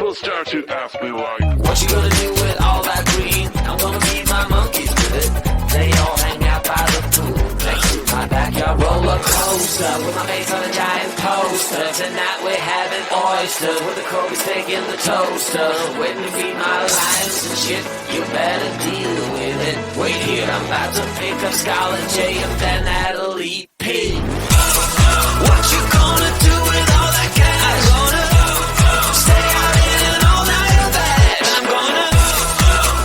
People start to ask me like, what you gonna do with all that green? I'm gonna feed my monkeys with it. They all hang out by the pool next to my backyard roller coaster with my face on a giant poster. Tonight we're having oysters with the Kobe steak in the toaster. Waiting to feed my lions and shit. You better deal with it. Wait here, I'm about to pick up Scarlett J and then Natalie P. What you gonna do with all that cash? Gonna stay out in an all-nighter bag. I'm gonna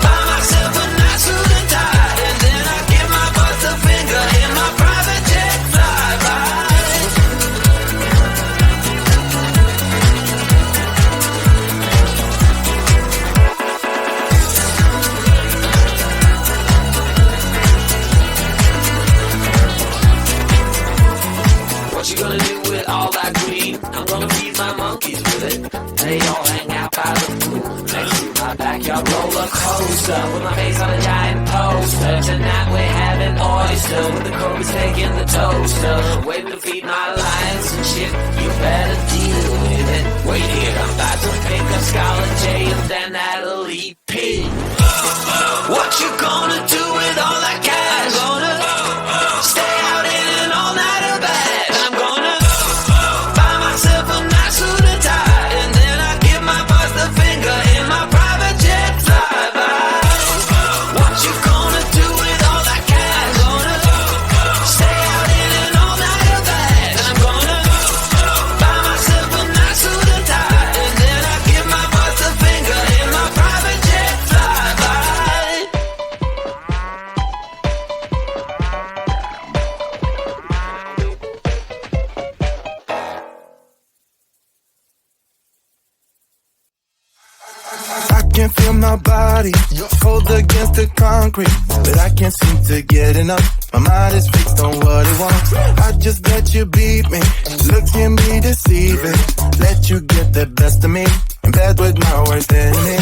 buy myself a nice suit and tie, and then I give my boss a finger in my private jet flyby. What you gonna do with all that green? I'm gonna feed my monkeys with it. They all hang out by the pool next to my backyard roller coaster with my face on a giant poster. Tonight we're having oysters with the Kobe steak in the toaster. Waiting to feed my lions and shit. You better deal with it. Wait here, I'm about to pick up Scarlett J and then Natalie P. What you gonna do with all that cash? Gonna stay out in an all-nighter bag. I'm gonna buy myself a nice suit and tie, and then I give my boss the finger in my private jet flyby. What you gonna do with all that cash? Gonna stay out in an all-nighter bag. I'm gonna buy myself a nice suit and tie, and then I give my boss the finger in my private jet flyby. I can feel my body cold against the concrete, but I can't seem to get enough. My mind is fixed on what it wants. I just let you beat me. Looks can be deceiving. Let you get the best of me in bed with my worst enemy.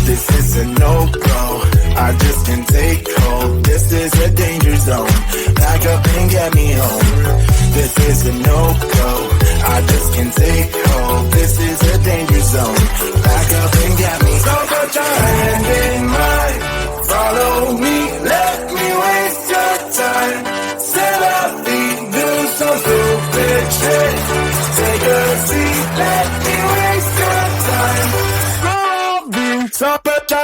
This is a no-go. I just can't take hold. This is a danger zone. Back up and get me home. This is a no-go. I just can't take hold. This is a danger zone. Back up and get me. So put your hand in mine. Follow me. Let me waste your time. Set up feet. Do some stupid shit. Take a seat. Let me waste your time. So put your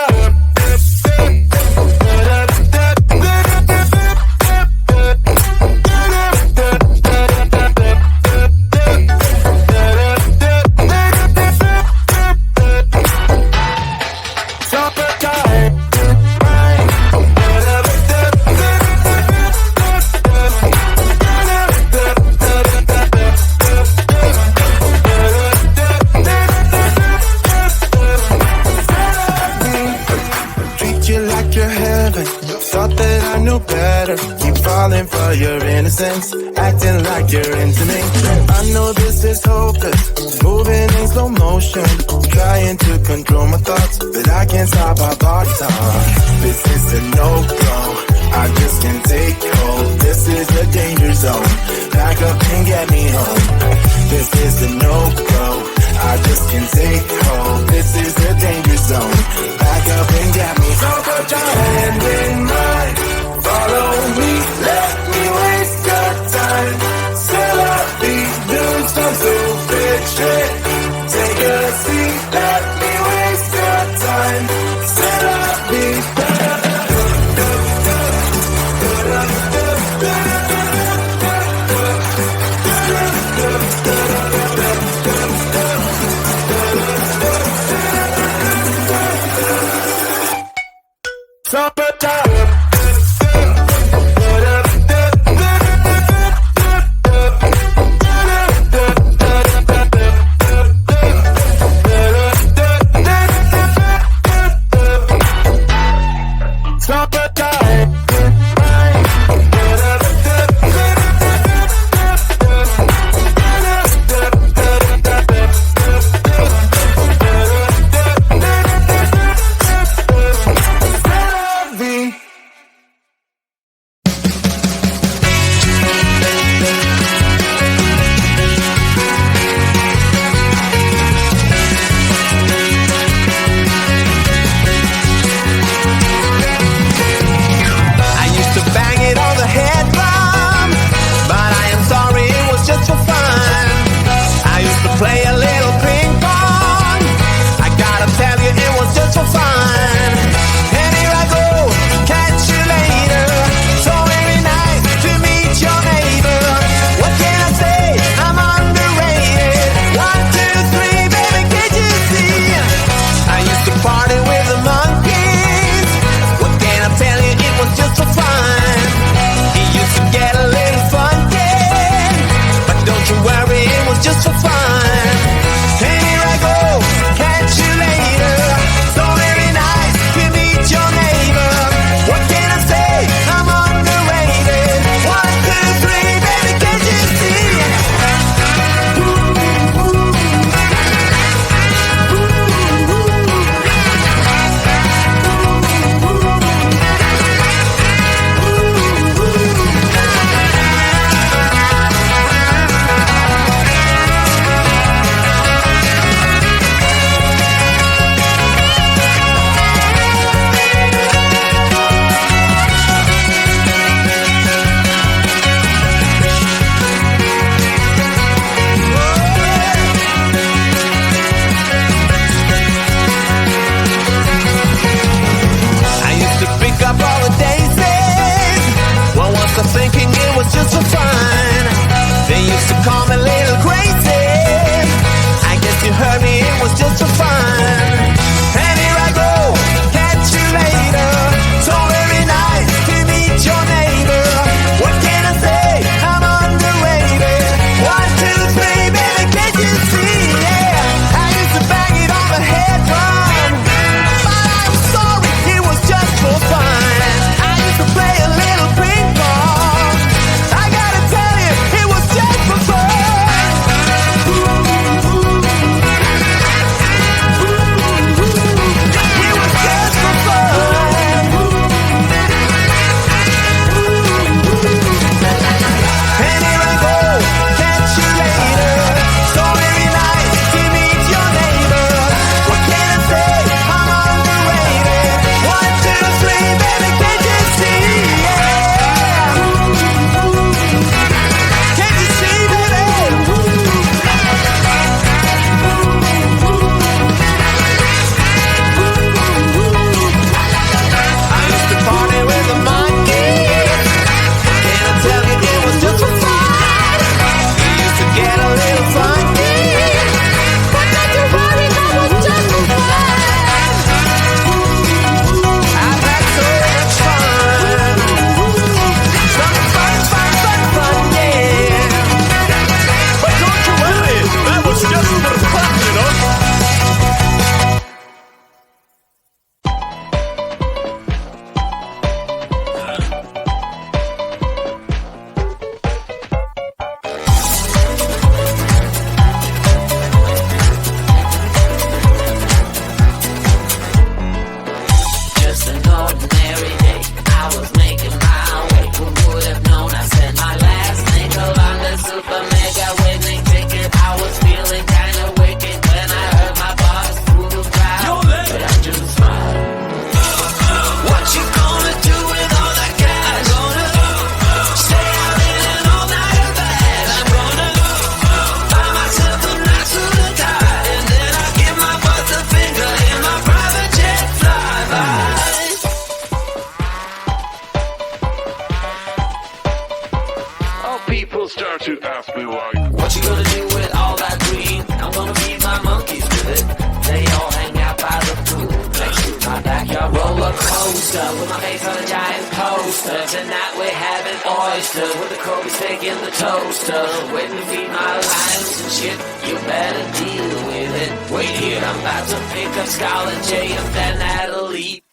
for your innocence, acting like you're into me. I know this is hopeless, moving in slow motion, trying to control my thoughts, but I can't stop our body talk. This is a no-go, I just can't take hold. This is a danger zone, back up and get me home. This is a no-go, I just can't take hold. This is a danger zone, back up and get me. So put your hand in mine. Follow me, let me waste your time. Set up these dudes, some stupid shit. Take a seat, let me waste your time. Set up these summertime. closer with my face on a giant poster. Tonight we're having oysters with the Kobe steak in the toaster. Waiting to feed my lions and shit. You better deal with it. Wait here, I'm about to pick up Scarlett J and then Natalie.